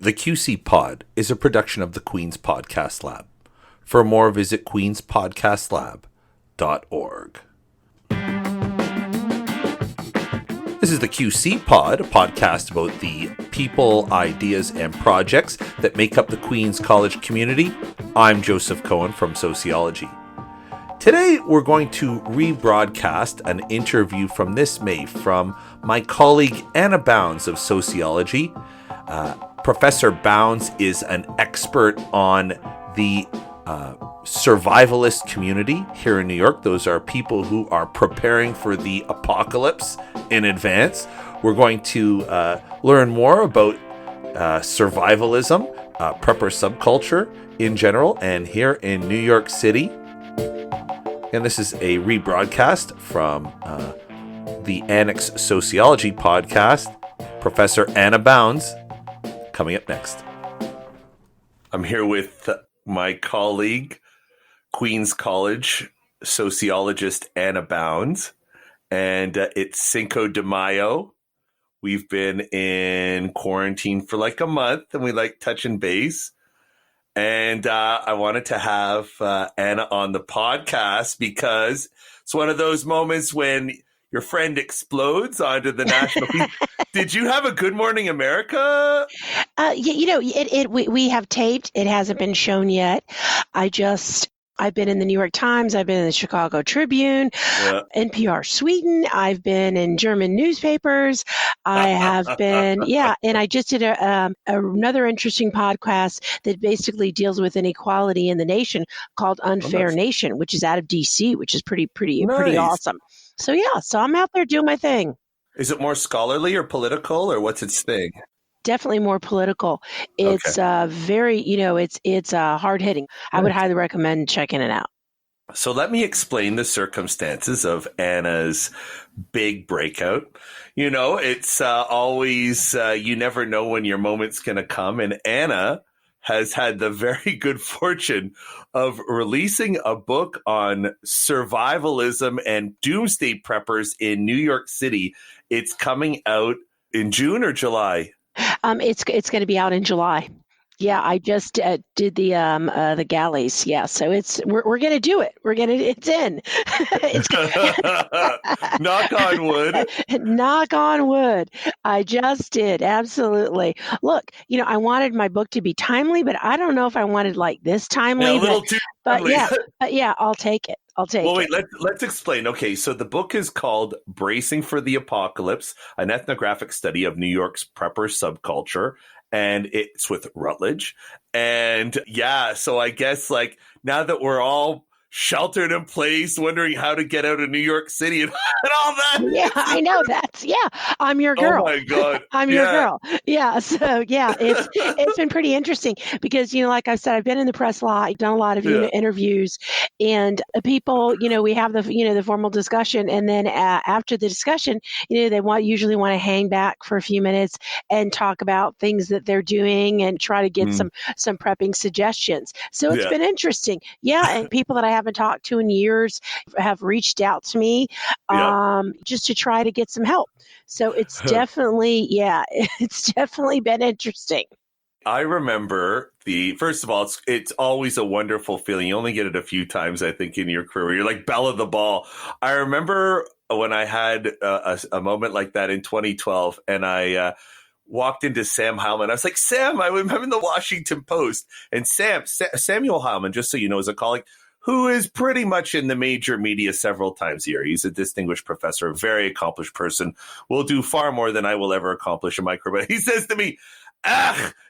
The QC Pod is a production of the Queen's Podcast Lab. For more, visit queenspodcastlab.org. This is the QC Pod, a podcast about the people, ideas, and projects that make up the Queen's College community. I'm Joseph Cohen from Sociology. Today, we're going to rebroadcast an interview from this May from my colleague Anna Bounds of Sociology. Professor Bounds is an expert on the survivalist community here in New York. Those are people who are preparing for the apocalypse in advance. We're going to learn more about survivalism, prepper subculture in general, and here in New York City. And this is a rebroadcast from the Annex Sociology podcast. Professor Anna Bounds coming up next. I'm here with my colleague, Queen's College sociologist Anna Bounds, and it's Cinco de Mayo. We've been in quarantine for like a month, and we like touching base. And I wanted to have Anna on the podcast because it's one of those moments when your friend explodes onto the national feed. Did you have a Good Morning America? We have taped. It hasn't been shown yet. I've been in the New York Times. I've been in the Chicago Tribune, NPR Sweden. I've been in German newspapers. I have been, and I just did another interesting podcast that basically deals with inequality in the nation called Unfair Nation, which is out of D.C., which is pretty awesome. So I'm out there doing my thing. Is it more scholarly or political, or what's its thing? Definitely more political. It's very, it's hard hitting. I would highly recommend checking it out. So let me explain the circumstances of Anna's big breakout. You know, it's always, you never know when your moment's going to come. And Anna has had the very good fortune of releasing a book on survivalism and doomsday preppers in New York City. It's coming out in June or July? It's going to be out in July. Yeah, I just did the galleys. Yeah, so we're going to do it. It's in. Knock on wood. Knock on wood. I just did. Absolutely. Look, I wanted my book to be timely, but I don't know if I wanted like this timely. Yeah, a little too timely. But I'll take it. Wait, let's explain. Okay, so the book is called Bracing for the Apocalypse, an ethnographic study of New York's prepper subculture. And it's with Routledge. And so I guess like now that we're all sheltered in place, wondering how to get out of New York City and all that. Yeah, I know that. I'm your girl. Oh my God. I'm your girl. Yeah. So it's been pretty interesting because, like I said, I've been in the press a lot. I've done a lot of interviews, and people, we have the formal discussion. And then after the discussion, they usually want to hang back for a few minutes and talk about things that they're doing and try to get some prepping suggestions. So it's been interesting. And people that I haven't talked to in years have reached out to me just to try to get some help. So it's definitely been interesting. I remember first of all, it's always a wonderful feeling. You only get it a few times, I think, in your career. You're like belle of the ball. I remember when I had a moment like that in 2012, and I walked into Sam Heilman. I was like, Sam, I'm in the Washington Post. And Samuel Heilman, just so you know, is a colleague who is pretty much in the major media several times a year. He's a distinguished professor, a very accomplished person, will do far more than I will ever accomplish in my career. But he says to me,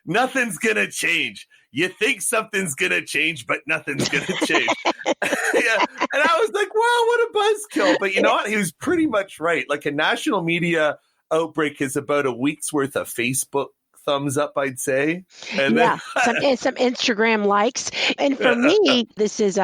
nothing's going to change. You think something's going to change, but nothing's going to change. And I was like, wow, what a buzzkill. But you know what? He was pretty much right. Like a national media outbreak is about a week's worth of Facebook thumbs up, I'd say. And some Instagram likes. And for me, this is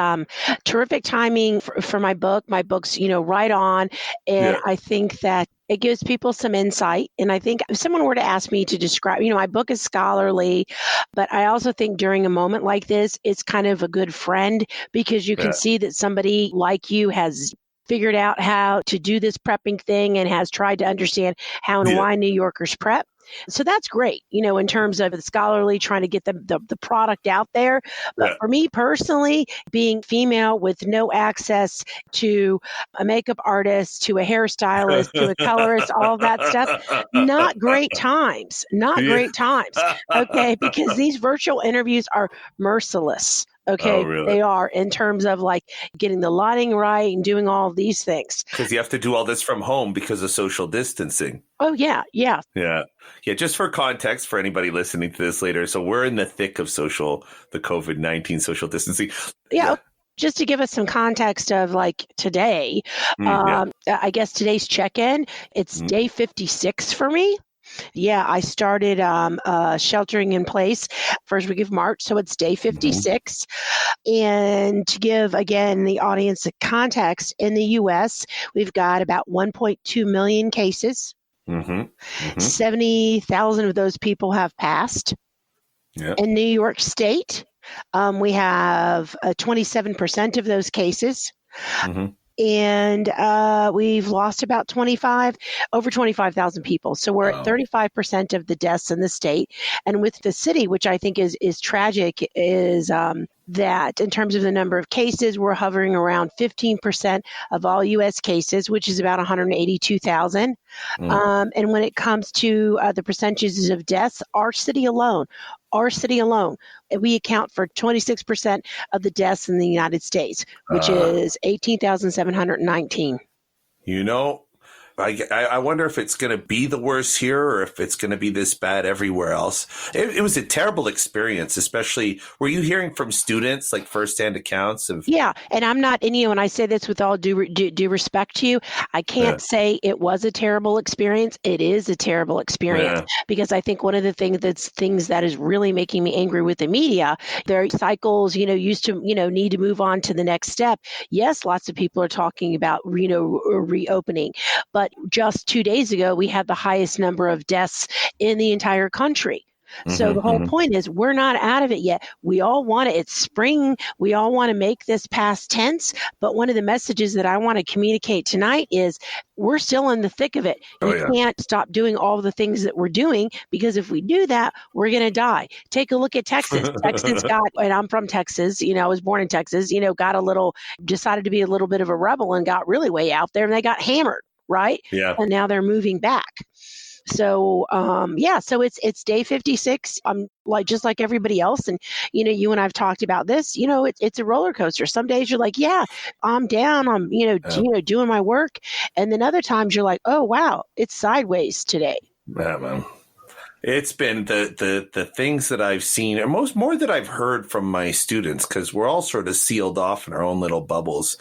terrific timing for my book. My book's, right on. And I think that it gives people some insight. And I think if someone were to ask me to describe, my book is scholarly, but I also think during a moment like this, it's kind of a good friend because you can see that somebody like you has figured out how to do this prepping thing and has tried to understand how and why New Yorkers prep. So that's great, in terms of the scholarly, trying to get the product out there. But Yeah. for me personally, being female with no access to a makeup artist, to a hairstylist, to a colorist, all of that stuff, not great times, not Yeah. great times. Okay. Because these virtual interviews are merciless. Oh, Okay. really? They are, in terms of like getting the lighting right and doing all of these things. Because you have to do all this from home because of social distancing. Oh, yeah. Yeah. Yeah. Yeah. Just for context for anybody listening to this later. So we're in the thick of the COVID-19 social distancing. Yeah. Yeah. Just to give us some context of like today, Yeah. I guess today's check-in, it's Mm, day 56 for me. Yeah, I started sheltering in place first week of March, so it's day mhm, 56. And to give again the audience a context, in the U.S., we've got about 1.2 million cases. mhm, mhm. 70,000 of those people have passed. Yeah. In New York State, we have 27% of those cases. Mhm. And we've lost about over 25,000 people. So we're at Wow. 35% of the deaths in the state. And with the city, which I think is tragic, is that in terms of the number of cases, we're hovering around 15% of all U.S. cases, which is about 182,000. Mm. And when it comes to the percentages of deaths, our city alone, we account for 26% of the deaths in the United States, which Uh, is 18,719. you know, I wonder if it's going to be the worst here or if it's going to be this bad everywhere else. It was a terrible experience, especially. Were you hearing from students like firsthand accounts of? Yeah, and I'm not, and and I say this with all due respect to you, I Yeah. can't say it was a terrible experience. It is a terrible experience Yeah. because I think one of the things that is really making me angry with the media, their cycles, used to, need to move on to the next step. Yes, lots of people are talking about, reopening, but just 2 days ago, we had the highest number of deaths in the entire country. So the Mhm, whole mhm. point is we're not out of it yet. We all want it. It's spring. We all want to make this past tense. But one of the messages that I want to communicate tonight is we're still in the thick of it. Oh We yeah. can't stop doing all the things that we're doing because if we do that, we're going to die. Take a look at Texas. Texas got, and I'm from Texas, I was born in Texas, decided to be a little bit of a rebel and got really way out there and they got hammered. Right. Yeah. And now they're moving back. So yeah, so it's day 56. I'm like just like everybody else, and you and I've talked about this. It's a roller coaster. Some days you're like, yeah, I'm down. I'm Yeah. doing my work, and then other times you're like, oh wow, it's sideways today. Yeah, man. It's been the things that I've seen, or more that I've heard from my students, because we're all sort of sealed off in our own little bubbles.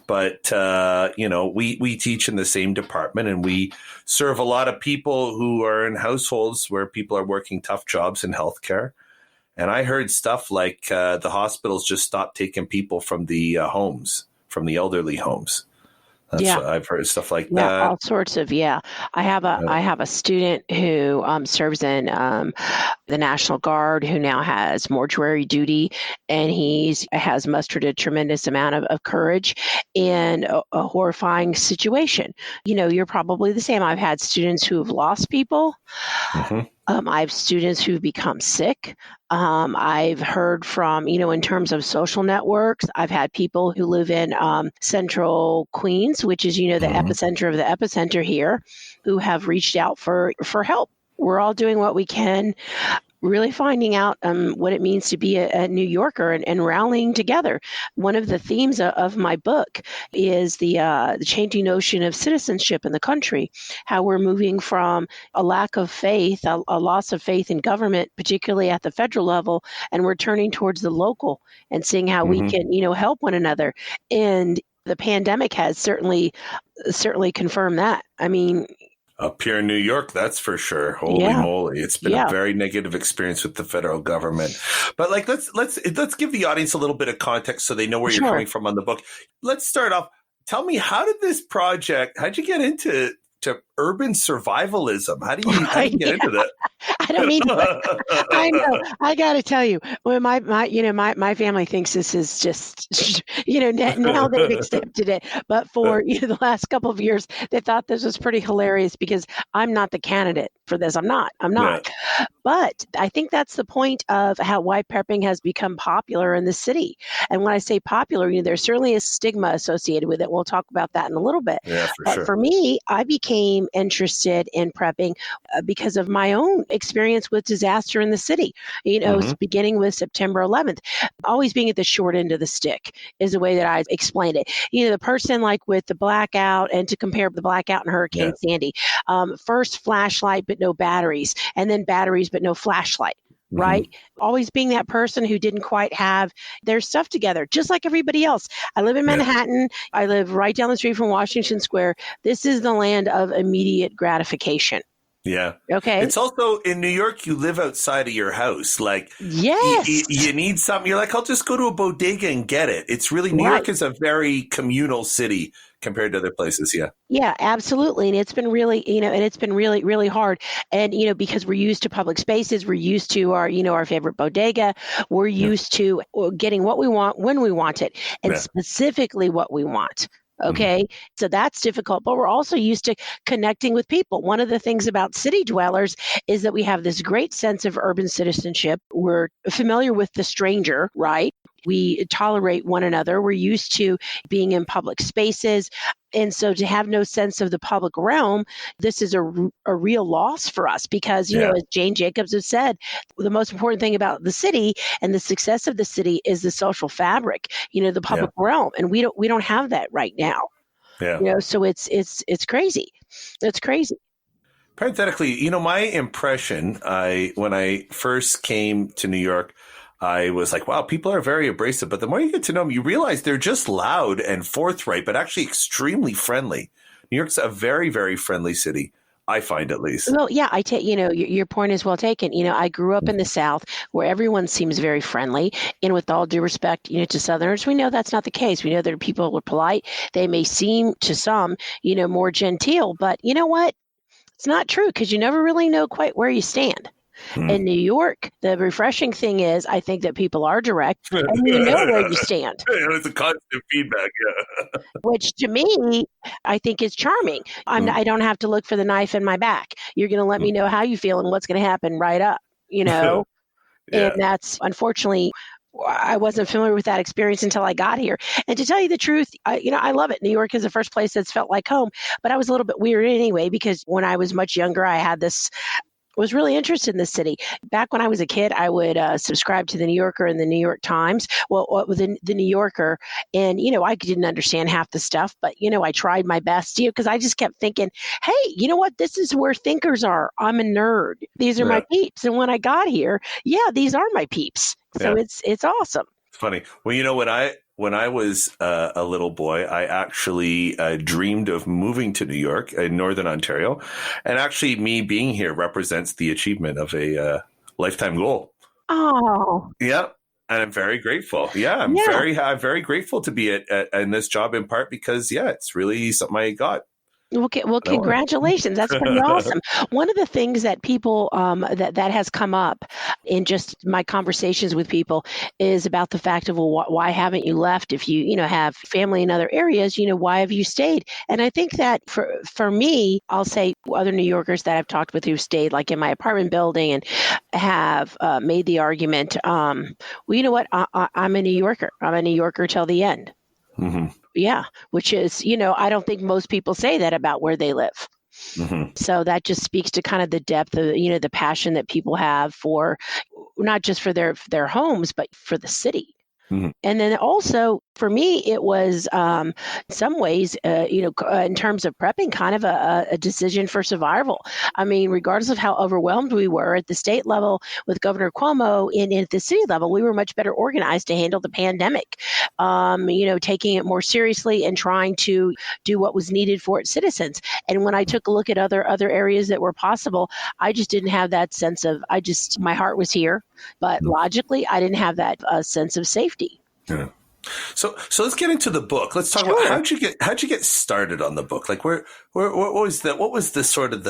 But we teach in the same department, and we serve a lot of people who are in households where people are working tough jobs in healthcare. And I heard stuff like the hospitals just stopped taking people from the homes, from the elderly homes. That's Yeah. what I've heard, stuff like Yeah, that. all sorts of, yeah. I have a student who serves in the National Guard who now has mortuary duty, and he's has mustered a tremendous amount of courage in a horrifying situation. You're probably the same. I've had students who have lost people. Hmm. I have students who've become sick. I've heard from, in terms of social networks, I've had people who live in central Queens, which is, the Hmm. epicenter of the epicenter here, who have reached out for help. We're all doing what we can, really finding out what it means to be a New Yorker and rallying together. One of the themes of my book is the changing notion of citizenship in the country, how we're moving from a lack of faith, a loss of faith in government, particularly at the federal level, and we're turning towards the local and seeing how we Hmm. can, help one another. And the pandemic has certainly confirmed that. I mean, Up here in New York, that's for sure. Holy yeah, moly, it's been a yeah, very negative experience with the federal government. But like, let's give the audience a little bit of context so they know where you're sure. coming from on the book. Let's start off. Tell me, how did this project? How'd you get into urban survivalism. How do you get into that? I don't mean to, I know. I got to tell you, when my family thinks this is just, now they've accepted it. But for the last couple of years, they thought this was pretty hilarious because I'm not the candidate for this. I'm not. Yeah. But I think that's the point of why prepping has become popular in the city. And when I say popular, there's certainly a stigma associated with it. We'll talk about that in a little bit. Yeah, But sure. for me, I became interested in prepping because of my own experience with disaster in the city. Beginning with September 11th, always being at the short end of the stick is the way that I explained it. The person like with the blackout, and to compare the blackout and Hurricane Sandy, first flashlight but no batteries, and then batteries but no flashlight. Right? Always being that person who didn't quite have their stuff together, just like everybody else. I live in Manhattan. I live right down the street from Washington Square. This is the land of immediate gratification. Yeah. Okay. It's also in New York, you live outside of your house. Like, yes, you need something. You're like, I'll just go to a bodega and get it. It's really, New York is a very communal city compared to other places. Yeah. Yeah, absolutely. And it's been really, really, really hard. And, because we're used to public spaces, we're used to our favorite bodega. We're used to getting what we want when we want it, and specifically what we want. Okay. So that's difficult, but we're also used to connecting with people. One of the things about city dwellers is that we have this great sense of urban citizenship. We're familiar with the stranger, right? We tolerate one another. We're used to being in public spaces. And so to have no sense of the public realm, this is a real loss for us because, as Jane Jacobs has said, the most important thing about the city and the success of the city is the social fabric, the public realm. And we don't have that right now. Yeah. So it's crazy. It's crazy. Parenthetically, my impression, when I first came to New York, I was like, wow, people are very abrasive. But the more you get to know them, you realize they're just loud and forthright, but actually extremely friendly. New York's a very, very friendly city, I find, at least. Well, yeah, I take, your point is well taken. I grew up in the South where everyone seems very friendly. And with all due respect, to Southerners, we know that's not the case. We know that people are polite. They may seem to some, more genteel, but you know what? It's not true because you never really know quite where you stand. In New York, the refreshing thing is, I think that people are direct and you know where you stand. It's a constant feedback, Which to me, I think is charming. I don't have to look for the knife in my back. You're going to let me know how you feel and what's going to happen right up, And that's, unfortunately, I wasn't familiar with that experience until I got here. And to tell you the truth, I love it. New York is the first place that's felt like home, but I was a little bit weird anyway, because when I was much younger, I was really interested in the city. Back when I was a kid, I would subscribe to the New Yorker and the New York Times. Well, the New Yorker, and I didn't understand half the stuff, but I tried my best, because I just kept thinking, hey, you know what? This is where thinkers are. I'm a nerd. These are my peeps. And when I got here, these are my peeps. So it's awesome. It's funny. Well, when I was a little boy, I actually dreamed of moving to New York in Northern Ontario. And actually, me being here represents the achievement of a lifetime goal. Oh. Yeah. And I'm very grateful. Yeah. I'm very grateful to be in this job, in part because, it's really something I got. Well, congratulations. That's pretty awesome. One of the things that people that has come up in just my conversations with people is about the fact of, well, why haven't you left? If you have family in other areas, why have you stayed? And I think that for me, I'll say other New Yorkers that I've talked with who stayed like in my apartment building and have made the argument, well, you know what? I'm a New Yorker. I'm a New Yorker till the end. Mm-hmm. Yeah, which is, I don't think most people say that about where they live. Mm-hmm. So that just speaks to kind of the depth of, the passion that people have for not just for their homes, but for the city. Mm-hmm. And then also for me, it was in some ways, in terms of prepping, kind of a decision for survival. I mean, regardless of how overwhelmed we were at the state level with Governor Cuomo, and at the city level, we were much better organized to handle the pandemic, taking it more seriously and trying to do what was needed for its citizens. And when I took a look at other areas that were possible, I just didn't have that sense of, my heart was here, but logically, I didn't have that sense of safety. Yeah. So let's get into the book. Let's talk about how'd you get started on the book? Like, where What was the sort of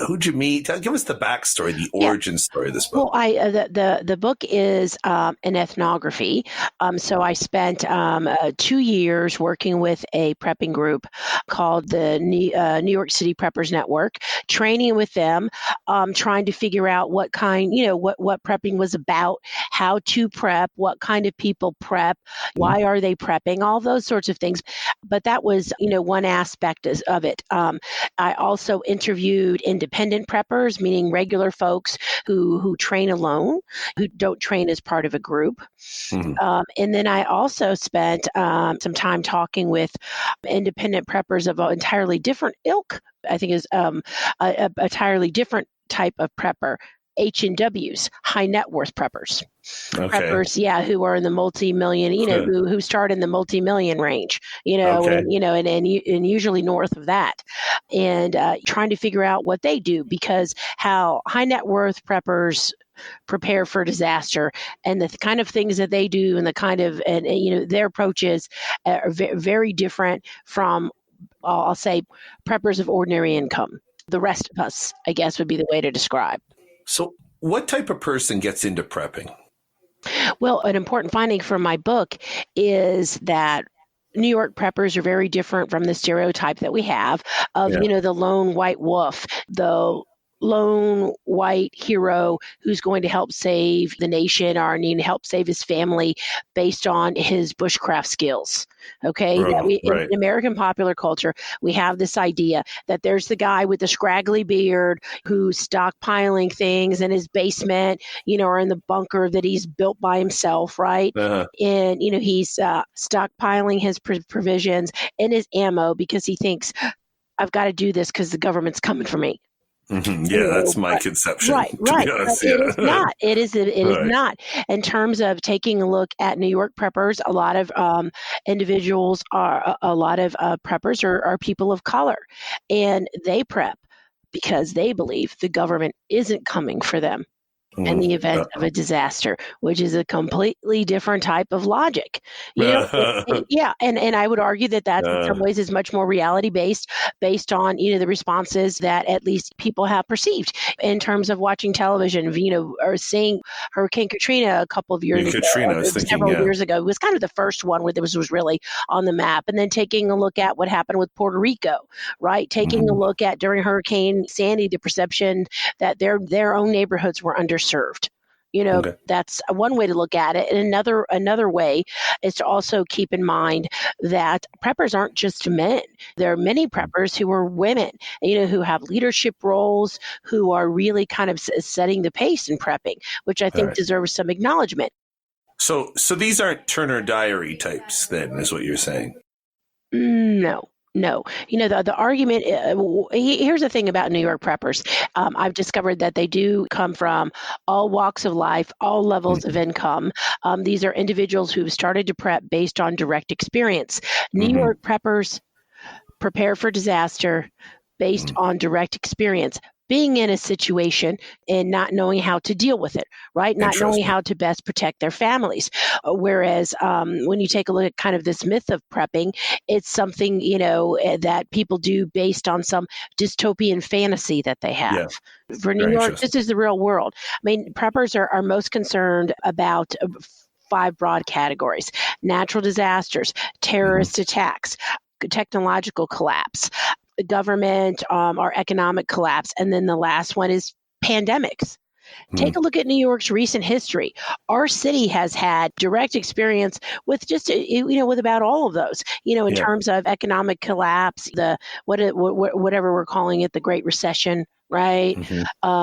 who'd you meet? Give us the backstory, the origin story of this book. Well, the book is an ethnography. So I spent 2 years working with a prepping group called the New York City Preppers Network, training with them, trying to figure out what kind, what prepping was about, how to prep, what kind of people prep, why are they prepping, all those sorts of things. But that was, one aspect of it. I also interviewed independent preppers, meaning regular folks who train alone, who don't train as part of a group. And then I also spent some time talking with independent preppers of an entirely different ilk. I think is a entirely different type of prepper. H&Ws, high net worth preppers. Okay. Preppers, who are in the multi-million, who start in the multi-million range, Okay. and usually north of that, and trying to figure out what they do, because how high net worth preppers prepare for disaster and the kind of things that they do and the kind of, their approaches are very different from, I'll say, preppers of ordinary income. The rest of us, I guess, would be the way to describe. So what type of person gets into prepping? Well, an important finding from my book is that New York preppers are very different from the stereotype that we have of, the lone white wolf, the lone white hero who's going to help save the nation or need to help save his family based on his bushcraft skills. Okay, in American popular culture, we have this idea that there's the guy with the scraggly beard who's stockpiling things in his basement, or in the bunker that he's built by himself, right? And he's stockpiling his provisions and his ammo because he thinks, I've got to do this because the government's coming for me. Yeah, that's my conception. Right. Honest, It is not. It is Right. not. In terms of taking a look at New York preppers, a lot of individuals preppers are people of color, and they prep because they believe the government isn't coming for them in the event of a disaster, which is a completely different type of logic. And I would argue that in some ways is much more reality based on the responses that at least people have perceived in terms of watching television, or seeing Hurricane Katrina a couple of years ago, several years ago. It was kind of the first one where this was really on the map, and then taking a look at what happened with Puerto Rico, right? Taking a look at during Hurricane Sandy, the perception that their own neighborhoods were underserved. That's one way to look at it. And another way is to also keep in mind that preppers aren't just men. There are many preppers who are women, who have leadership roles, who are really kind of setting the pace in prepping, which I think deserves some acknowledgement. So these aren't Turner Diary types, then, is what you're saying? No. The argument, here's the thing about New York preppers. I've discovered that they do come from all walks of life, all levels of income. These are individuals who've started to prep based on direct experience. New York preppers prepare for disaster based on direct experience, being in a situation and not knowing how to deal with it, right? Not knowing how to best protect their families. Whereas when you take a look at kind of this myth of prepping, it's something, that people do based on some dystopian fantasy that they have. Yeah. For New York, this is the real world. I mean, preppers are most concerned about 5 broad categories: natural disasters, terrorist attacks, technological collapse, government or economic collapse. And then the last one is pandemics. Take a look at New York's recent history. Our city has had direct experience with just, with about all of those, in terms of economic collapse, whatever we're calling it, the Great Recession, right?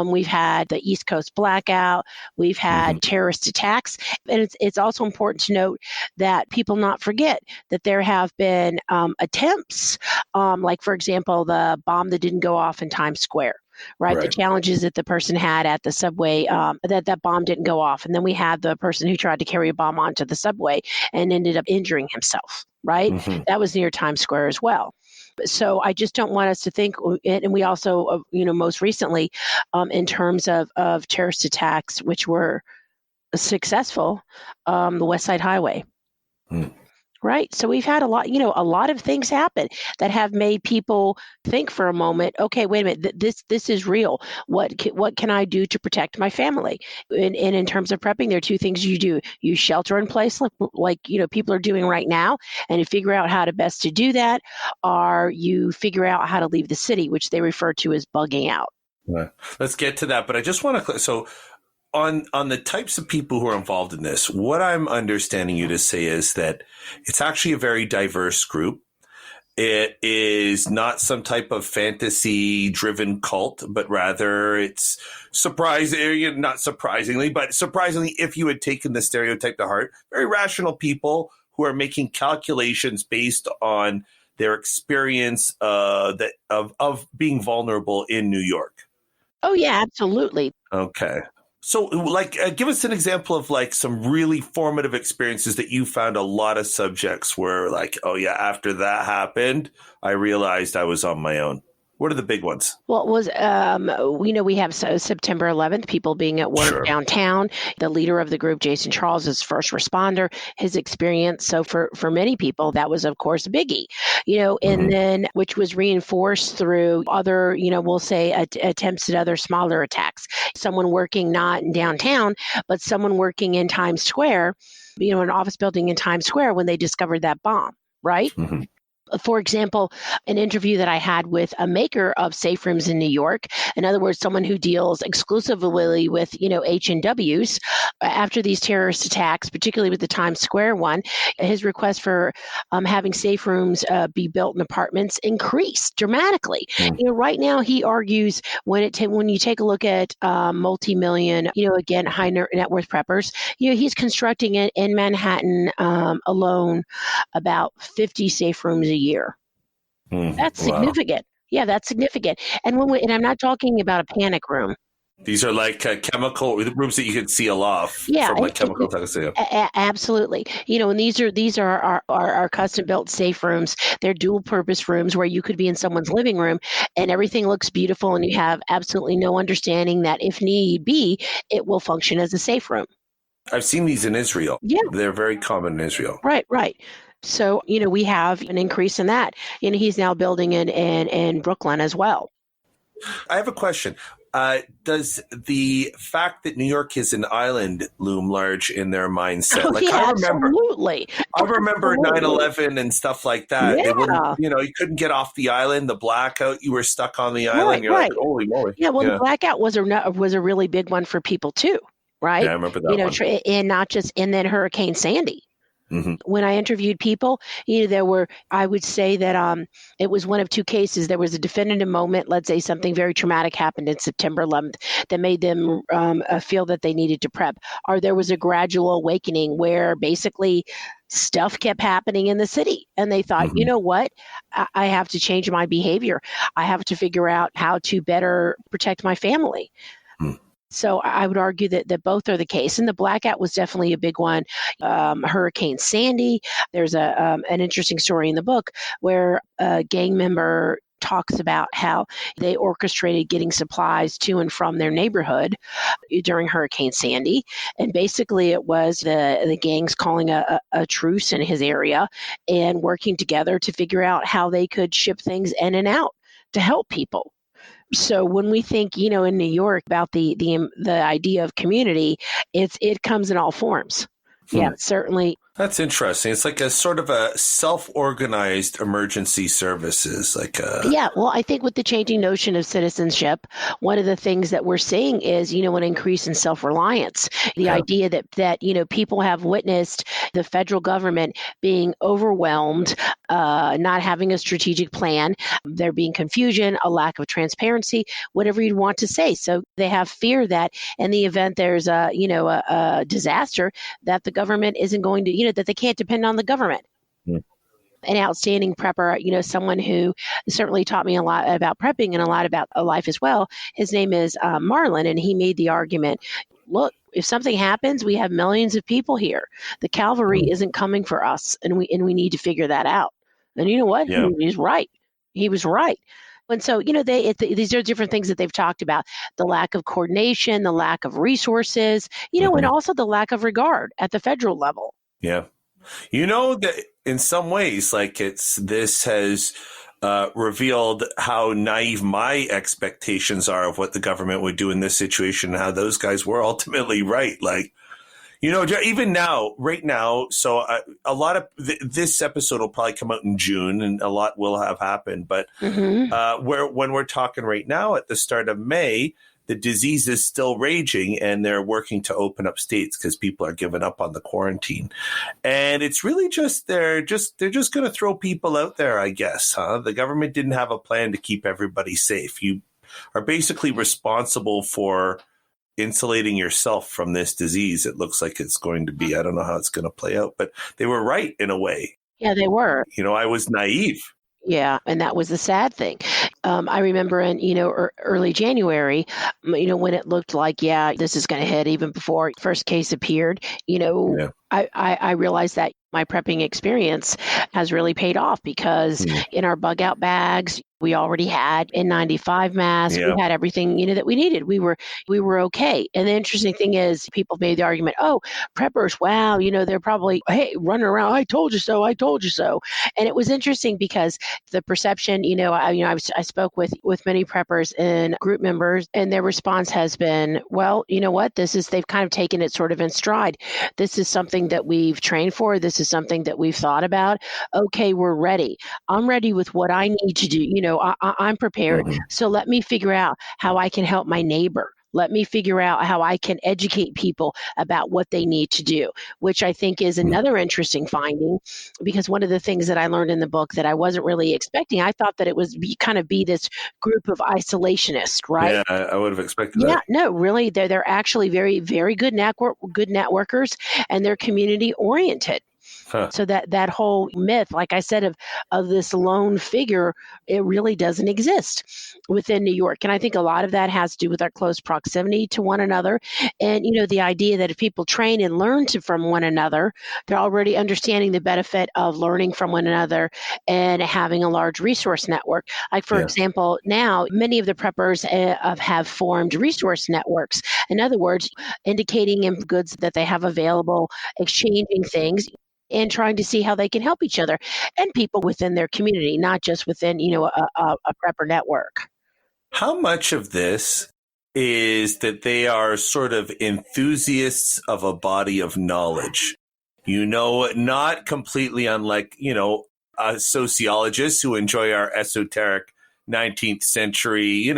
We've had the East Coast blackout. We've had terrorist attacks. And it's also important to note that people not forget that there have been attempts, like, for example, the bomb that didn't go off in Times Square. Right. The challenges that the person had at the subway, that bomb didn't go off. And then we had the person who tried to carry a bomb onto the subway and ended up injuring himself. Right. That was near Times Square as well. So I just don't want us to think, and we also, most recently, in terms of terrorist attacks, which were successful, the West Side Highway. Right. So we've had a lot of things happen that have made people think for a moment, okay, wait a minute, this is real. What can I do to protect my family? And in terms of prepping, there are two things you do. You shelter in place like people are doing right now, and you figure out how to best to do that, or you figure out how to leave the city, which they refer to as bugging out. Right. Let's get to that, but I just want to so on the types of people who are involved in this, what I'm understanding you to say is that it's actually a very diverse group. It is not some type of fantasy driven cult, but rather it's surprising, not surprisingly, but surprisingly, if you had taken the stereotype to heart, very rational people who are making calculations based on their experience of being vulnerable in New York. Oh yeah, absolutely. Okay. So, give us an example of some really formative experiences that you found a lot of subjects were like, oh yeah, after that happened, I realized I was on my own. What are the big ones? Well, it was, we have September 11th, people being at work downtown. The leader of the group, Jason Charles, is first responder, his experience. So for many people, that was, of course, a biggie, and then which was reinforced through other, we'll say attempts at other smaller attacks. Someone working not in downtown, but someone working in Times Square, an office building in Times Square when they discovered that bomb, right? Mm-hmm. For example, an interview that I had with a maker of safe rooms in New York, in other words, someone who deals exclusively with, H&Ws, after these terrorist attacks, particularly with the Times Square one, his request for having safe rooms be built in apartments increased dramatically. Right now he argues when you take a look at multi-million, again, high net worth preppers, he's constructing it in Manhattan alone about 50 safe rooms a year. That's significant. Wow. Yeah, that's significant. And and I'm not talking about a panic room. These are like chemical rooms that you can seal off from chemical toxicity. Absolutely. And these are our custom built safe rooms. They're dual purpose rooms where you could be in someone's living room and everything looks beautiful and you have absolutely no understanding that if need be, it will function as a safe room. I've seen these in Israel. Yeah. They're very common in Israel. Right. So, we have an increase in that. He's now building in Brooklyn as well. I have a question. Does the fact that New York is an island loom large in their mindset? Absolutely. I remember 9/11 and stuff like that. Yeah. They wouldn't, you couldn't get off the island. The blackout, you were stuck on the island. You're like, holy moly. Yeah, well, the blackout was a really big one for people too, right? Yeah, I remember that one. And not just, and then Hurricane Sandy. Mm-hmm. When I interviewed people, I would say that it was one of two cases. There was a definitive moment, let's say something very traumatic happened in September 11th that made them feel that they needed to prep. Or there was a gradual awakening where basically stuff kept happening in the city. And they thought, you know what, I have to change my behavior. I have to figure out how to better protect my family. So I would argue that both are the case. And the blackout was definitely a big one. Hurricane Sandy, there's an interesting story in the book where a gang member talks about how they orchestrated getting supplies to and from their neighborhood during Hurricane Sandy. And basically it was the gangs calling a truce in his area and working together to figure out how they could ship things in and out to help people. So when we think, in New York about the idea of community, it comes in all forms. Yeah, certainly. That's interesting. It's like a sort of a self-organized emergency services. Yeah, well, I think with the changing notion of citizenship, one of the things that we're seeing is, an increase in self-reliance. The idea that people have witnessed the federal government being overwhelmed, not having a strategic plan, there being confusion, a lack of transparency, whatever you'd want to say. So they have fear that in the event there's a disaster, that the government isn't going to, that they can't depend on the government. An outstanding prepper, someone who certainly taught me a lot about prepping and a lot about life as well. His name is Marlon, and he made the argument, look, if something happens, we have millions of people here. The cavalry isn't coming for us, and we need to figure that out. And you know what? Yeah. He's right. He was right. And so, these are different things that they've talked about, the lack of coordination, the lack of resources, and also the lack of regard at the federal level. Yeah. That in some ways, like this has revealed how naive my expectations are of what the government would do in this situation and how those guys were ultimately right. Like, even now, right now, so a lot of this episode will probably come out in June and a lot will have happened. But when we're talking right now at the start of May, the disease is still raging and they're working to open up states because people are giving up on the quarantine. And it's really they're just going to throw people out there, I guess, huh? The government didn't have a plan to keep everybody safe. You are basically responsible for insulating yourself from this disease. It looks like it's going to be. I don't know how it's going to play out, but they were right in a way. Yeah, they were. I was naive. Yeah, and that was the sad thing. I remember in, early January, when it looked like, this is going to hit even before first case appeared, I realized that my prepping experience has really paid off because in our bug out bags, we already had N95 masks. We had everything, that we needed. We were okay. And the interesting thing is people made the argument, oh, preppers, wow, they're probably, hey, running around, I told you so, I told you so. And it was interesting because the perception, I spoke with many preppers and group members, and their response has been, well, you know what, they've kind of taken it sort of in stride. This is something that we've trained for. This is something that we've thought about. Okay, we're ready. I'm ready with what I need to do. I'm prepared. So let me figure out how I can help my neighbor. Let me figure out how I can educate people about what they need to do, which I think is another interesting finding, because one of the things that I learned in the book that I wasn't really expecting, I thought that it was be this group of isolationists, right? Yeah, I would have expected that. Yeah, no, really, they're actually very, very good networkers, and they're community oriented. Huh. So that whole myth, like I said, of this lone figure, it really doesn't exist within New York. And I think a lot of that has to do with our close proximity to one another. And, the idea that if people train and learn from one another, they're already understanding the benefit of learning from one another and having a large resource network. Like, for example, now many of the preppers have formed resource networks. In other words, indicating in goods that they have available, exchanging things, and trying to see how they can help each other and people within their community, not just within, a prepper network. How much of this is that they are sort of enthusiasts of a body of knowledge? Not completely unlike, sociologists who enjoy our esoteric 19th century,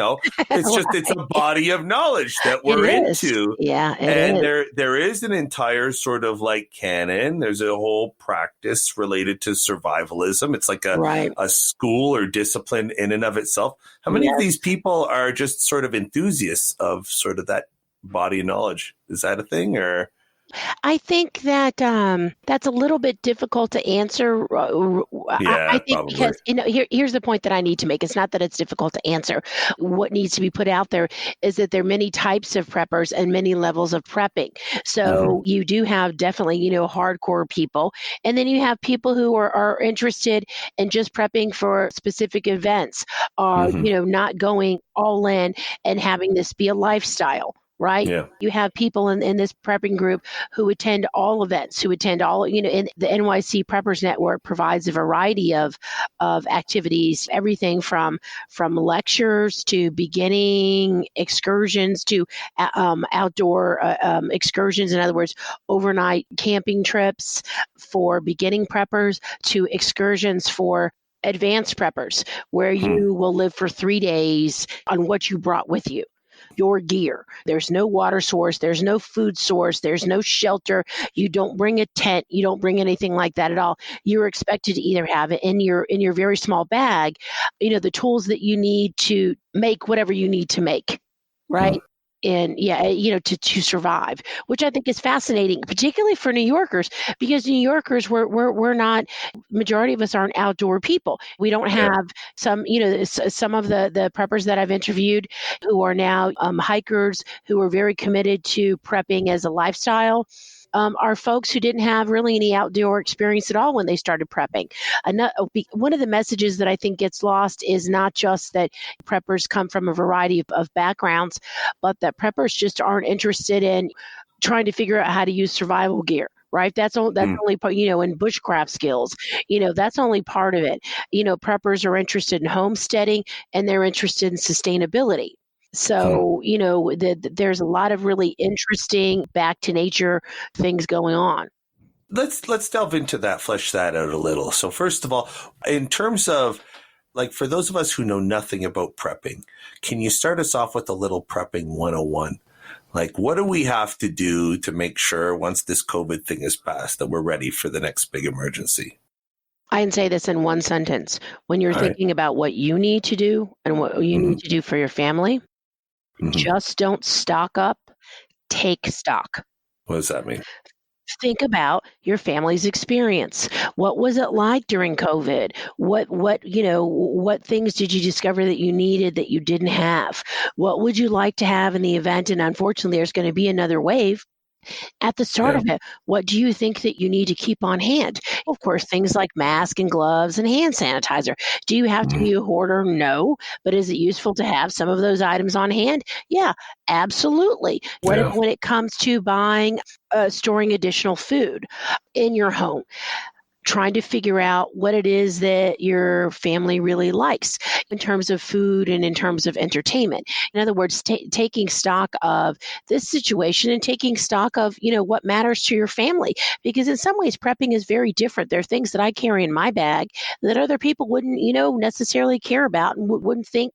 it's a body of knowledge that we're into. Yeah. And there is an entire sort of like canon. There's a whole practice related to survivalism. It's like a school or discipline in and of itself. How many of these people are just sort of enthusiasts of sort of that body of knowledge? Is that a thing, or? I think that that's a little bit difficult to answer. I think probably. Because here's the point that I need to make. It's not that it's difficult to answer. What needs to be put out there is that there are many types of preppers and many levels of prepping. So you do have definitely hardcore people, and then you have people who are interested in just prepping for specific events, or not going all in and having this be a lifestyle. Right? Yeah. You have people in this prepping group who attend all events, who attend all, and the NYC Preppers Network provides a variety of activities, everything from lectures to beginning excursions to outdoor excursions. In other words, overnight camping trips for beginning preppers to excursions for advanced preppers, where you will live for 3 days on what you brought with you. Your gear. There's no water source. There's no food source. There's no shelter. You don't bring a tent. You don't bring anything like that at all. You're expected to either have it in your very small bag, the tools that you need to make whatever you need to make, right? And to survive, which I think is fascinating, particularly for New Yorkers, because New Yorkers, we're not, majority of us aren't outdoor people. We don't have some of the preppers that I've interviewed who are now hikers, who are very committed to prepping as a lifestyle. Are folks who didn't have really any outdoor experience at all when they started prepping. One of the messages that I think gets lost is not just that preppers come from a variety of backgrounds, but that preppers just aren't interested in trying to figure out how to use survival gear. right? That's only part, in bushcraft skills, that's only part of it. Preppers are interested in homesteading and they're interested in sustainability. So, there's a lot of really interesting back to nature things going on. Let's delve into that, flesh that out a little. So first of all, in terms of, like, for those of us who know nothing about prepping, can you start us off with a little prepping 101? Like, what do we have to do to make sure once this COVID thing is passed that we're ready for the next big emergency? I can say this in one sentence. When you're All right. thinking about what you need to do and what you Mm-hmm. need to do for your family, Mm-hmm. just don't stock up, take stock. What does that mean? Think about your family's experience. What was it like during COVID? What things did you discover that you needed that you didn't have? What would you like to have in the event? And unfortunately, there's going to be another wave. At the start Yeah. of it, what do you think that you need to keep on hand? Of course, things like masks and gloves and hand sanitizer. Do you have to Mm-hmm. be a hoarder? No. But is it useful to have some of those items on hand? Yeah, absolutely. What Yeah. when it comes to buying, storing additional food in your home? Trying to figure out what it is that your family really likes in terms of food and in terms of entertainment. In other words, taking stock of this situation and taking stock of, what matters to your family. Because in some ways, prepping is very different. There are things that I carry in my bag that other people wouldn't, necessarily care about and wouldn't think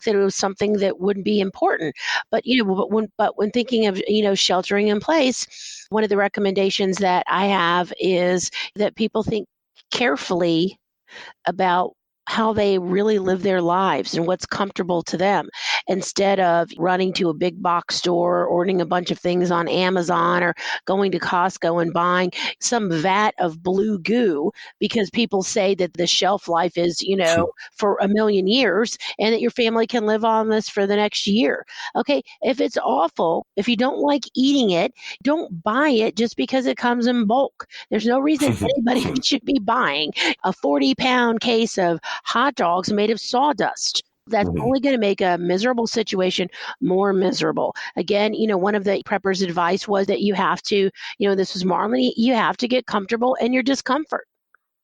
that it was something that wouldn't be important. But, but when thinking of, sheltering in place, one of the recommendations that I have is that people think carefully about how they really live their lives and what's comfortable to them instead of running to a big box store, ordering a bunch of things on Amazon, or going to Costco and buying some vat of blue goo because people say that the shelf life is, for a million years and that your family can live on this for the next year. Okay, if it's awful, if you don't like eating it, don't buy it just because it comes in bulk. There's no reason anybody should be buying a 40-pound case of hot dogs made of sawdust. That's Mm-hmm. only going to make a miserable situation more miserable. Again, one of the preppers' advice was that you have to, this was Marlene, you have to get comfortable in your discomfort,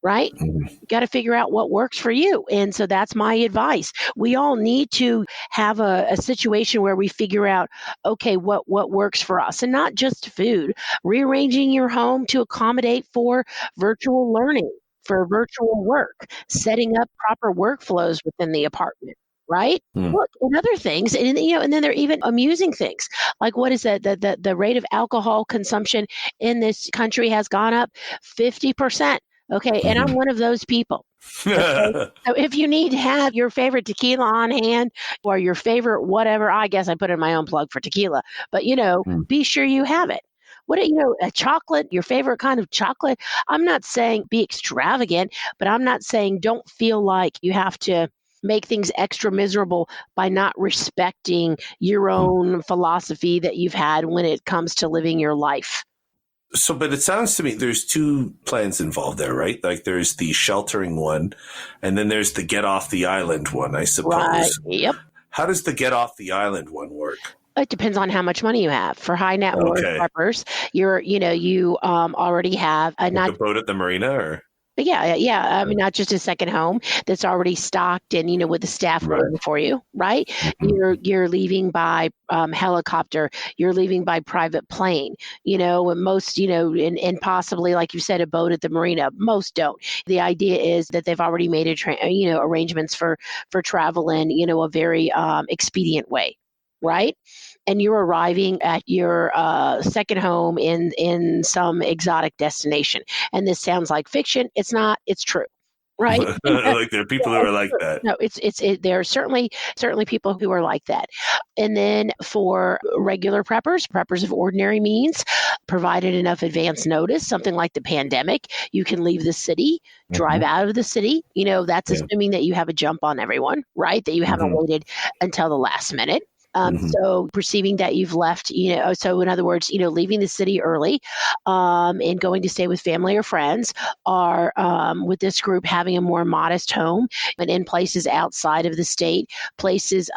right? Mm-hmm. You got to figure out what works for you. And so that's my advice. We all need to have a situation where we figure out, okay, what works for us, and not just food. Rearranging your home to accommodate for virtual learning, for virtual work, setting up proper workflows within the apartment, right? Mm-hmm. Look, and other things, and then there are even amusing things like, what is that? The rate of alcohol consumption in this country has gone up 50%. Okay, and I'm one of those people. Okay, so if you need to have your favorite tequila on hand or your favorite whatever, I guess I put in my own plug for tequila, but be sure you have it. A chocolate, your favorite kind of chocolate. I'm not saying be extravagant, but I'm not saying don't feel like you have to make things extra miserable by not respecting your own philosophy that you've had when it comes to living your life. So, but it sounds to me there's two plans involved there, right? Like there's the sheltering one, and then there's the get off the island one, I suppose. Right. Yep. How does the get off the island one work? It depends on how much money you have. For high net worth preppers, you already have Like a boat at the marina, or? Yeah. I mean, not just a second home that's already stocked and with the staff waiting for you, right? Mm-hmm. You're leaving by helicopter. You're leaving by private plane. And most, and possibly, like you said, a boat at the marina. Most don't. The idea is that they've already made arrangements for travel in a very expedient way, right? And you're arriving at your second home in some exotic destination. And this sounds like fiction. It's not. It's true, right? Like there are people who are like that. No, there are certainly people who are like that. And then for regular preppers of ordinary means, provided enough advance notice, something like the pandemic, you can leave the city, drive out of the city. That's assuming that you have a jump on everyone, right? That you haven't waited until the last minute. So perceiving that you've left, so in other words, leaving the city early and going to stay with family or friends, or with this group having a more modest home and in places outside of the state, places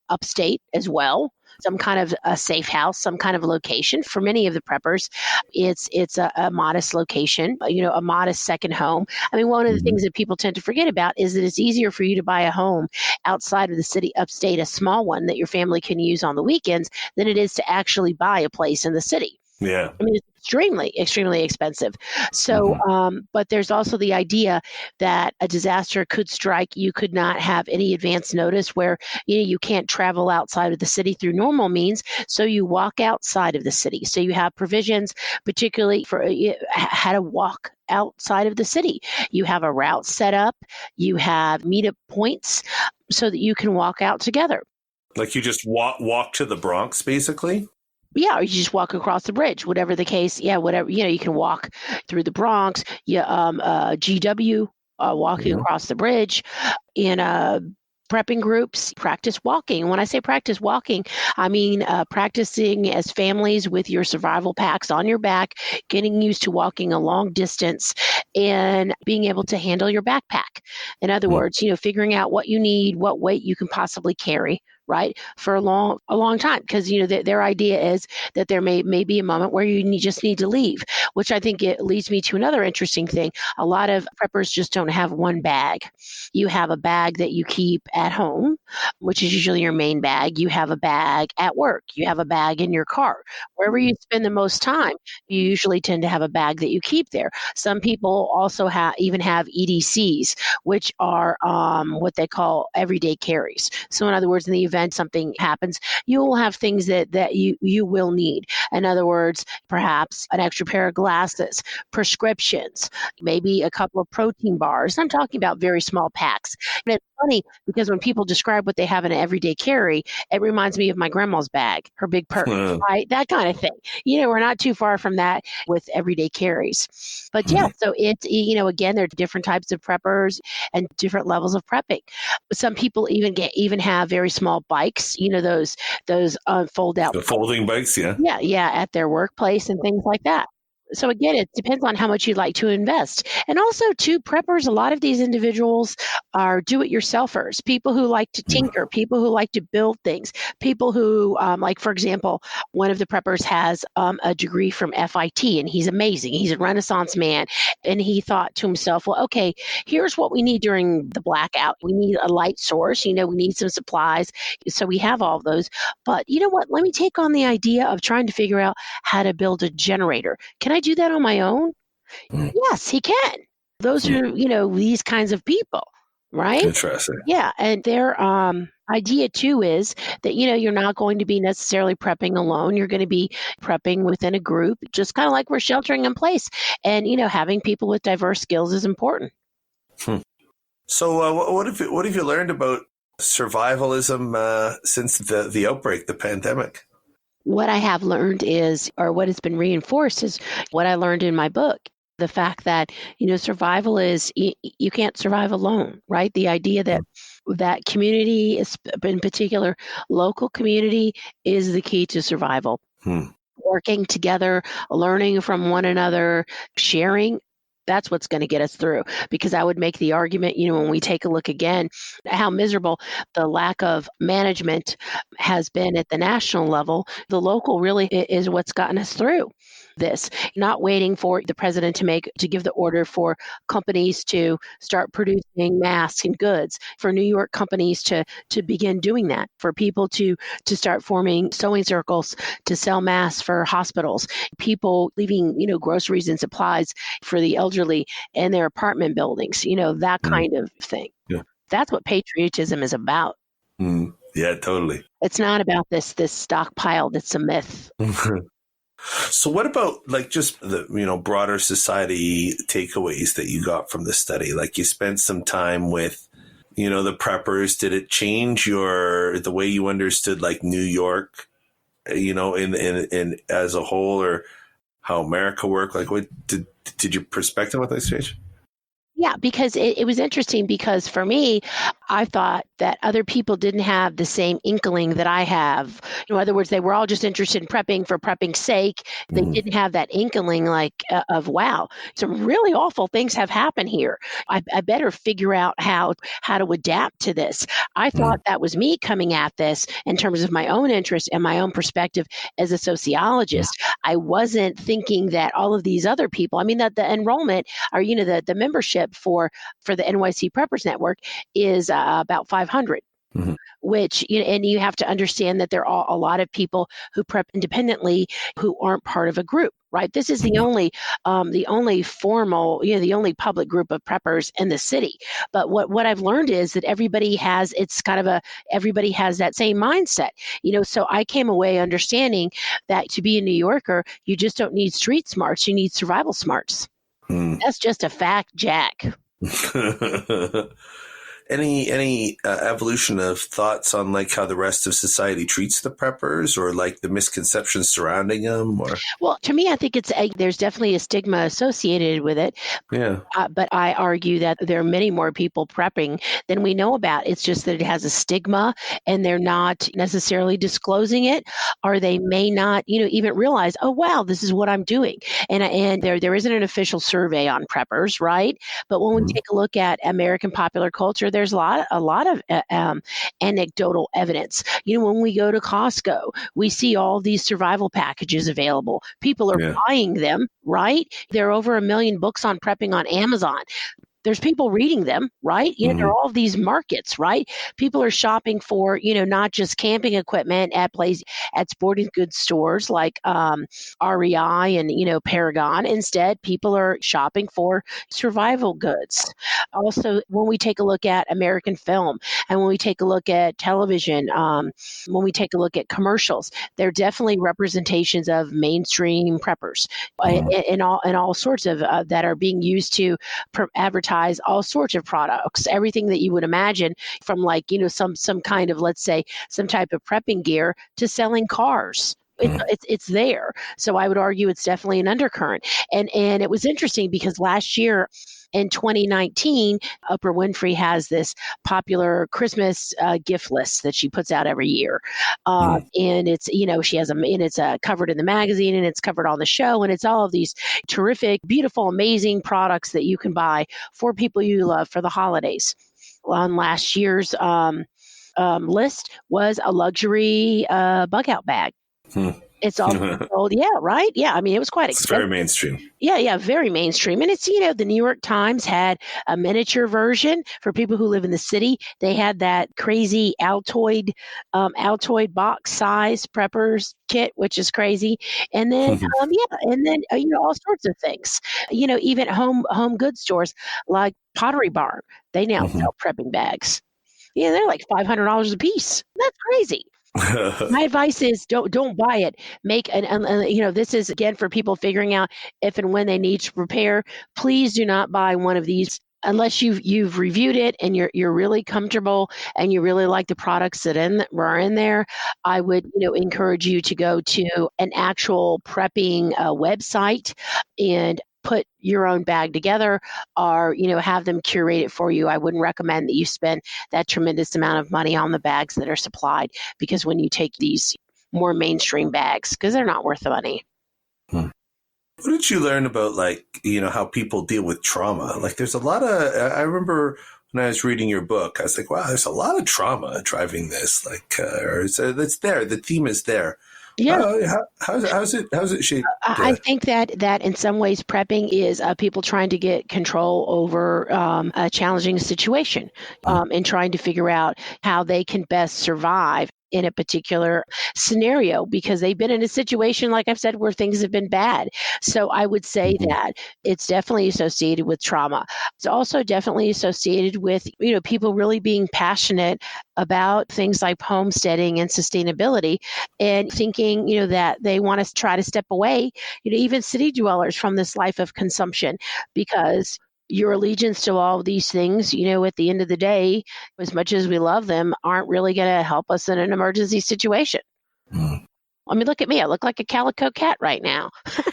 upstate as well. some kind of a safe house, some kind of location. For many of the preppers, it's a modest location, a modest second home. I mean, one of the Mhm. things that people tend to forget about is that it's easier for you to buy a home outside of the city, upstate, a small one that your family can use on the weekends, than it is to actually buy a place in the city. Yeah. I mean, it's extremely, extremely expensive. So, Mhm. but there's also the idea that a disaster could strike. You could not have any advance notice where you can't travel outside of the city through normal means. So you walk outside of the city. So you have provisions, particularly for how to walk outside of the city. You have a route set up. You have meetup points so that you can walk out together. Like you just walk to the Bronx, basically? Yeah, or you just walk across the bridge, whatever the case. Yeah, whatever. You can walk through the Bronx. Yeah, GW, walking Mhm. across the bridge in prepping groups. Practice walking. When I say practice walking, I mean practicing as families with your survival packs on your back, getting used to walking a long distance, and being able to handle your backpack. In other Mm. words, figuring out what you need, what weight you can possibly carry, right, for a long time, because their idea is that there may be a moment where you just need to leave, which I think it leads me to another interesting thing. A lot of preppers just don't have one bag. You have a bag that you keep at home, which is usually your main bag. You have a bag at work. You have a bag in your car. Wherever you spend the most time, you usually tend to have a bag that you keep there. Some people also even have EDCs, which are what they call everyday carries. So in other words, in the event something happens, you will have things that you will need. In other words, perhaps an extra pair of glasses, prescriptions, maybe a couple of protein bars. I'm talking about very small packs. And it's funny because when people describe what they have in an everyday carry, it reminds me of my grandma's bag, her big purse, right? That kind of thing. We're not too far from that with everyday carries. But yeah, so it's, again, there are different types of preppers and different levels of prepping. Some people even have very small bikes, those fold out. The folding bikes, yeah. Yeah, at their workplace and things like that. So again, it depends on how much you'd like to invest. And also, too, preppers, a lot of these individuals are do-it-yourselfers, people who like to Mm. tinker, people who like to build things, people who, like, for example, one of the preppers has a degree from FIT, and he's amazing. He's a Renaissance man. And he thought to himself, well, okay, here's what we need during the blackout. We need a light source, we need some supplies. So we have all of those. But you know what? Let me take on the idea of trying to figure out how to build a generator. Can I do that on my own? Mm. Yes, he can. Those Mm. are, these kinds of people, right? Interesting. Yeah. And their idea too is that, you're not going to be necessarily prepping alone. You're going to be prepping within a group, just kind of like we're sheltering in place. And, having people with diverse skills is important. Hmm. So, what have you learned about survivalism since the outbreak, the pandemic? What I have learned is, or what has been reinforced, is what I learned in my book. The fact that, survival is, you can't survive alone, right? The idea that community, is, in particular, local community, is the key to survival. Hmm. Working together, learning from one another, sharing. That's what's going to get us through. Because I would make the argument, when we take a look again, how miserable the lack of management has been at the national level, the local really is what's gotten us through this. Not waiting for the president to give the order for companies to start producing masks and goods, for New York companies to begin doing that, for people to start forming sewing circles to sell masks for hospitals, people leaving, groceries and supplies for the elderly in their apartment buildings, that Mm. kind of thing. Yeah. That's what patriotism is about. Mm. Yeah, totally. It's not about this stockpile that's a myth. So what about like just the, broader society takeaways that you got from the study? Like you spent some time with, the preppers. Did it change the way you understood like New York, in as a whole, or how America worked? Like what did your perspective on this change? Yeah, because it was interesting, because for me, I thought that other people didn't have the same inkling that I have. In other words, they were all just interested in prepping for prepping's sake. They didn't have that inkling of, wow, some really awful things have happened here. I better figure out how to adapt to this. I thought that was me coming at this in terms of my own interest and my own perspective as a sociologist. I wasn't thinking that all of these other people, I mean, that the enrollment or, the membership for the NYC Preppers Network is about 500. Which, and you have to understand that there are a lot of people who prep independently who aren't part of a group, right? This is the only formal, the only public group of preppers in the city. But what I've learned is that everybody has that same mindset, so I came away understanding that to be a New Yorker, you just don't need street smarts, you need survival smarts. That's just a fact, Jack. Any evolution of thoughts on like how the rest of society treats the preppers, or like the misconceptions surrounding them? Or well, to me, I think there's definitely a stigma associated with it. Yeah. But I argue that there are many more people prepping than we know about. It's just that it has a stigma, and they're not necessarily disclosing it, or they may not, even realize, oh wow, this is what I'm doing. And there isn't an official survey on preppers, right? But when we take a look at American popular culture, there's a lot of anecdotal evidence. When we go to Costco, we see all these survival packages available. People are buying them, right? There are over 1 million books on prepping on Amazon. There's people reading them, right? There are all these markets, right? People are shopping for, not just camping equipment at sporting goods stores like REI and, Paragon. Instead, people are shopping for survival goods. Also, when we take a look at American film and when we take a look at television, when we take a look at commercials, they're definitely representations of mainstream preppers and all sorts of that are being used to advertise all sorts of products, everything that you would imagine, from some kind of, let's say, some type of prepping gear to selling cars. It's there. So I would argue it's definitely an undercurrent. And it was interesting because last year in 2019, Oprah Winfrey has this popular Christmas gift list that she puts out every year. And it's, she has and it's covered in the magazine and it's covered on the show. And it's all of these terrific, beautiful, amazing products that you can buy for people you love for the holidays. On last year's list was a luxury bug out bag. It's all sold. Yeah, right. Yeah. I mean, it was quite expensive. It's very mainstream. Yeah, very mainstream. And it's, the New York Times had a miniature version for people who live in the city. They had that crazy Altoid box size preppers kit, which is crazy. And then, all sorts of things. Even home goods stores like Pottery Barn, they now sell prepping bags. Yeah, they're like $500 a piece. That's crazy. My advice is don't buy it. This is again for people figuring out if and when they need to prepare. Please do not buy one of these unless you've reviewed it and you're really comfortable and you really like the products that are in there. I would encourage you to go to an actual prepping website and put your own bag together, or have them curate it for you. I wouldn't recommend that you spend that tremendous amount of money on the bags that are supplied, because when you take these more mainstream bags, because they're not worth the money. What did you learn about how people deal with trauma? Like there's a lot of, I remember when I was reading your book, I was like, wow, there's a lot of trauma driving this. It's there. The theme is there. Yeah. How's it shaped? I think that in some ways prepping is people trying to get control over a challenging situation and trying to figure out how they can best survive in a particular scenario, because they've been in a situation, like I've said, where things have been bad. So I would say that it's definitely associated with trauma. It's also definitely associated with, people really being passionate about things like homesteading and sustainability, and thinking, that they want to try to step away, even city dwellers, from this life of consumption, because your allegiance to all of these things, at the end of the day, as much as we love them, aren't really going to help us in an emergency situation. I mean, look at me. I look like a calico cat right now. That's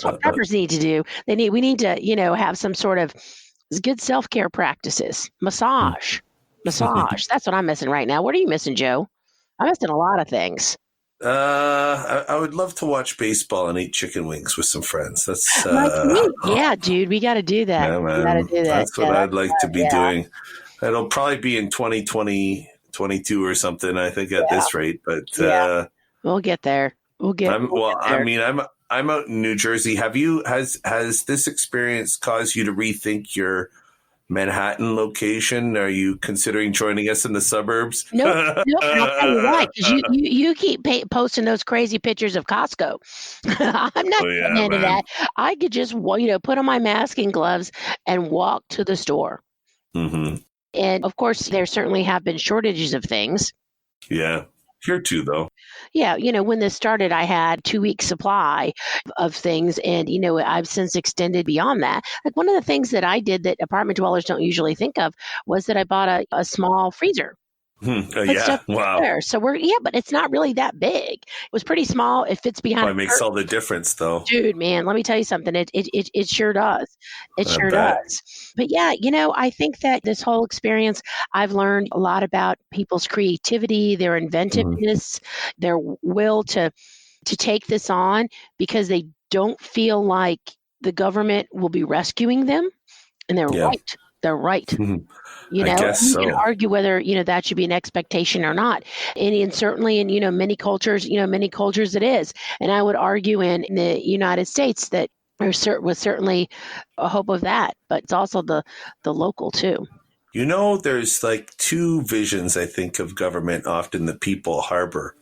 what preppers need to do. We need to, have some sort of Good self-care practices, massage. That's what I'm missing right now. What are you missing, Joe? I'm missing a lot of things. I would love to watch baseball and eat chicken wings with some friends. That's Like me. Yeah, dude, we got to do that. yeah, We got to man. do that. That's what Yeah, I'd like to be yeah. doing. It'll probably be in 2020, 22 or something, I think, at this rate. But we'll get there. We'll get there. I mean, I'm out in New Jersey. Has this experience caused you to rethink your Manhattan location? Are you considering joining us in the suburbs? Nope. And I'll tell you why, because you keep posting those crazy pictures of Costco. I'm not getting into that. I could just put on my mask and gloves and walk to the store. Mm-hmm. And of course, there certainly have been shortages of things. Yeah. Here too, though. Yeah, when this started, I had 2 weeks supply of things, and I've since extended beyond that. Like one of the things that I did that apartment dwellers don't usually think of was that I bought a small freezer. Yeah, wow. There. So but it's not really that big. It was pretty small. It fits behind. It makes all the difference, though. Dude, man, let me tell you something. It sure does. It sure does. But yeah, I think that this whole experience, I've learned a lot about people's creativity, their inventiveness, their will to take this on because they don't feel like the government will be rescuing them, and they're right. They're right. Mm-hmm. You can argue whether, that should be an expectation or not. And certainly in, many cultures it is. And I would argue in the United States that there was certainly a hope of that, but it's also the local too. There's like two visions, I think, of government often that people harbor.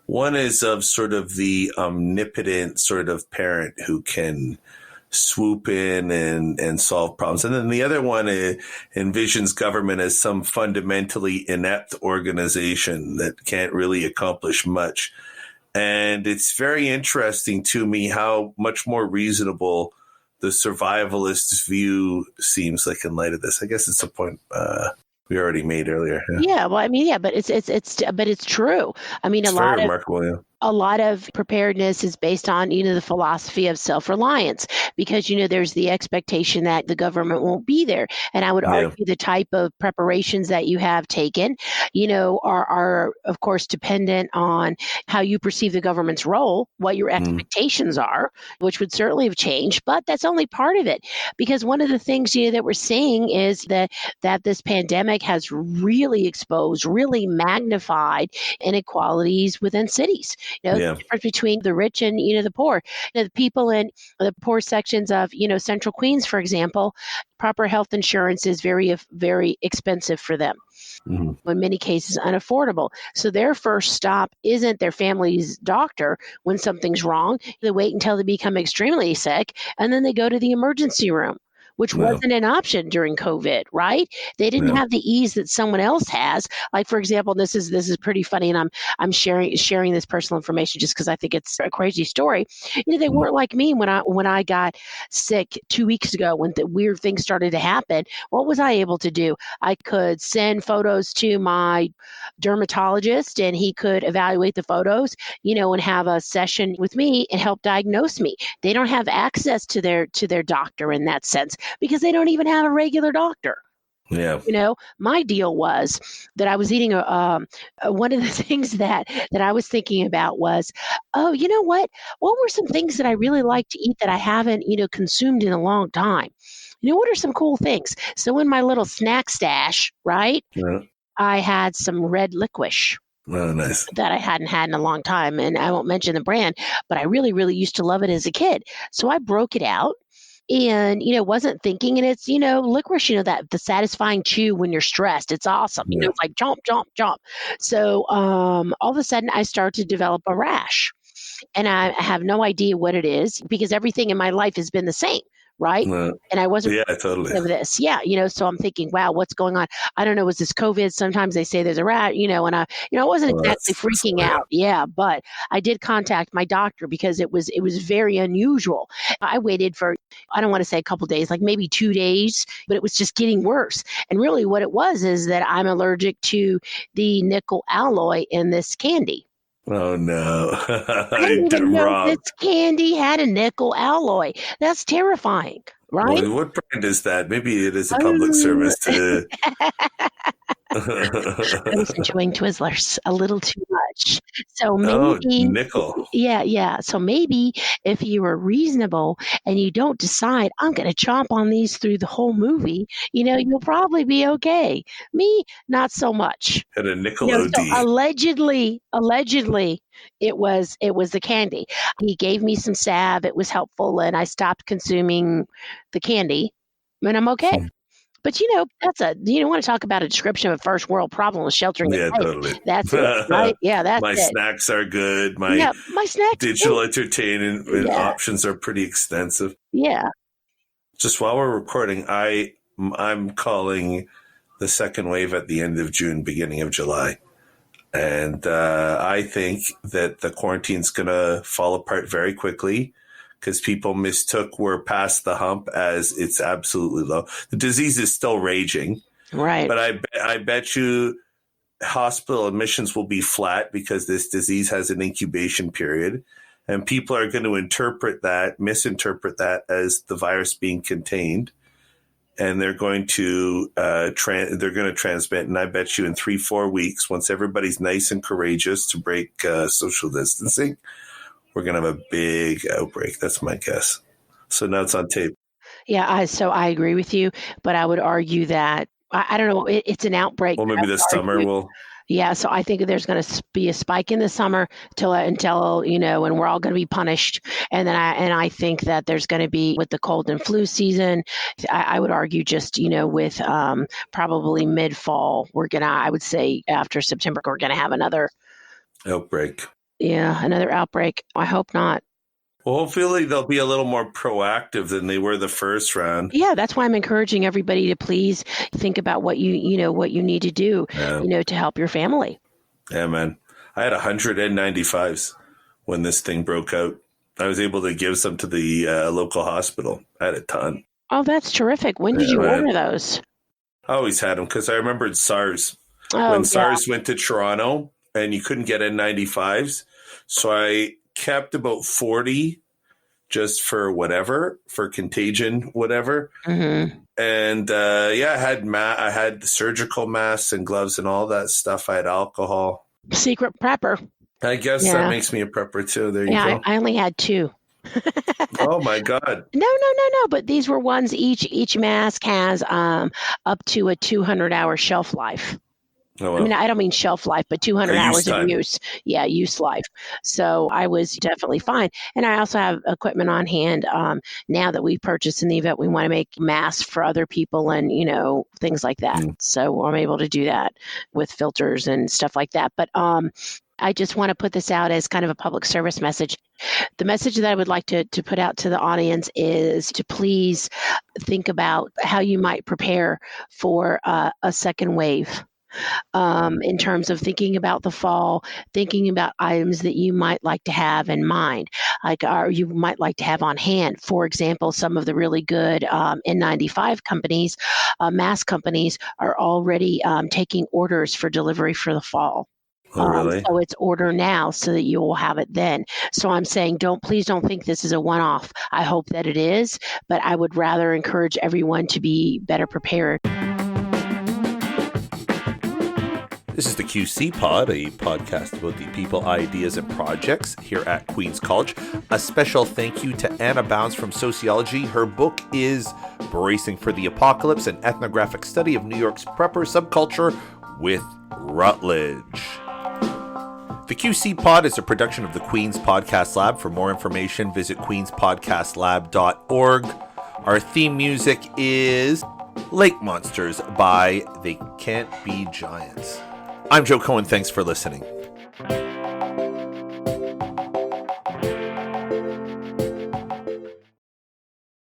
One is of sort of the omnipotent sort of parent who can swoop in and solve problems. And then the other one envisions government as some fundamentally inept organization that can't really accomplish much. And it's very interesting to me how much more reasonable the survivalist view seems like in light of this. I guess it's a point we already made earlier. Yeah, well, I mean, but it's true. I mean, it's very remarkable. Yeah. A lot of preparedness is based on, the philosophy of self-reliance because, there's the expectation that the government won't be there. And I would argue the type of preparations that you have taken, are of course dependent on how you perceive the government's role, what your expectations are, which would certainly have changed. But that's only part of it because one of the things, that we're seeing is that this pandemic has really exposed, really magnified inequalities within cities. The difference between the rich and, the poor. The people in the poor sections of, Central Queens, for example, proper health insurance is very, very expensive for them. In many cases, unaffordable. So their first stop isn't their family's doctor when something's wrong. They wait until they become extremely sick, and then they go to the emergency room, which wasn't an option during COVID, right? They didn't have the ease that someone else has. Like, for example, this is pretty funny, and I'm sharing this personal information just because I think it's a crazy story. They weren't like me when I got sick 2 weeks ago when the weird things started to happen. What was I able to do? I could send photos to my dermatologist, and he could evaluate the photos, and have a session with me and help diagnose me. They don't have access to their doctor in that sense, because they don't even have a regular doctor. Yeah. My deal was that I was eating one of the things that I was thinking about was, oh, you know what? What were some things that I really like to eat that I haven't, consumed in a long time? What are some cool things? So in my little snack stash, right? Yeah. I had some red licorice. Oh, nice. That I hadn't had in a long time. And I won't mention the brand, but I really, really used to love it as a kid. So I broke it out. And, wasn't thinking, and it's, licorice, that the satisfying chew when you're stressed. It's awesome. It's like jump, jump, jump. So all of a sudden I start to develop a rash, and I have no idea what it is because everything in my life has been the same. Right. And I wasn't totally of this. Yeah. So I'm thinking, wow, what's going on? I don't know. Was this COVID? Sometimes they say there's a rat, and I wasn't exactly freaking out. Yeah. But I did contact my doctor because it was very unusual. I waited for, I don't want to say a couple of days, like maybe 2 days, but it was just getting worse. And really what it was is that I'm allergic to the nickel alloy in this candy. Oh, no. I didn't even know this candy had a nickel alloy. That's terrifying. right? Well, what brand is that? Maybe it is a public service to. I was enjoying Twizzlers a little too much. So Oh, maybe, nickel. yeah. So maybe if you were reasonable and you don't decide, I'm going to chomp on these through the whole movie, you'll probably be okay. Me, not so much. Had a nickel OD. So allegedly, it was the candy. He gave me some salve. It was helpful, and I stopped consuming the candy, and I'm okay. But that's you want to talk about a description of a first world problem with sheltering in place. Totally. That's it, right? Yeah, that's my it. snacks are good. My snacks. digital entertainment options are pretty extensive. Yeah. Just while we're recording, I'm calling the second wave at the end of June, beginning of July. And I think that the quarantine's going to fall apart very quickly because people mistook we're past the hump as it's absolutely low. The disease is still raging. Right. But I bet you hospital admissions will be flat because this disease has an incubation period. And people are going to misinterpret that as the virus being contained. And they're going to transmit. And I bet you in 3-4 weeks, once everybody's nice and courageous to break social distancing, we're going to have a big outbreak. That's my guess. So now it's on tape. Yeah, I agree with you, but I would argue that I don't know. It's an outbreak. Well, maybe this summer will. Yeah, so I think there's going to be a spike in the summer until and we're all going to be punished. And then I think that there's going to be with the cold and flu season. I would argue just with probably mid fall I would say after September we're going to have another outbreak. Yeah, another outbreak. I hope not. Well, hopefully they'll be a little more proactive than they were the first round. Yeah, that's why I'm encouraging everybody to please think about what you need to do, to help your family. Yeah, man. I had 100 N95s when this thing broke out. I was able to give some to the local hospital. I had a ton. Oh, that's terrific. When did you order those? I always had them because I remembered SARS. When SARS went to Toronto and you couldn't get N95s. So I kept about 40 just for contagion, whatever. Mm-hmm. And I had surgical masks and gloves and all that stuff. I had alcohol. Secret prepper. I guess that makes me a prepper too. There you go. I only had 2. Oh my God. No. But these were ones each mask has up to a 200-hour shelf life. Oh, well. I mean, I don't mean shelf life, but 200 hours of use. Yeah, use life. So I was definitely fine. And I also have equipment on hand now that we've purchased in the event we want to make masks for other people and, things like that. So I'm able to do that with filters and stuff like that. But I just want to put this out as kind of a public service message. The message that I would like to put out to the audience is to please think about how you might prepare for a second wave. In terms of thinking about the fall, thinking about items that you might like to have in mind, or you might like to have on hand. For example, some of the really good N95 companies, mask companies, are already taking orders for delivery for the fall. Oh, really? So it's order now so that you will have it then. So I'm saying please don't think this is a one-off. I hope that it is, but I would rather encourage everyone to be better prepared. This is the QC Pod, a podcast about the people, ideas, and projects here at Queen's College. A special thank you to Anna Bounds from Sociology. Her book is Bracing for the Apocalypse, an ethnographic study of New York's prepper subculture with Routledge. The QC Pod is a production of the Queen's Podcast Lab. For more information, visit queenspodcastlab.org. Our theme music is Lake Monsters by They Can't Be Giants. I'm Joe Cohen. Thanks for listening.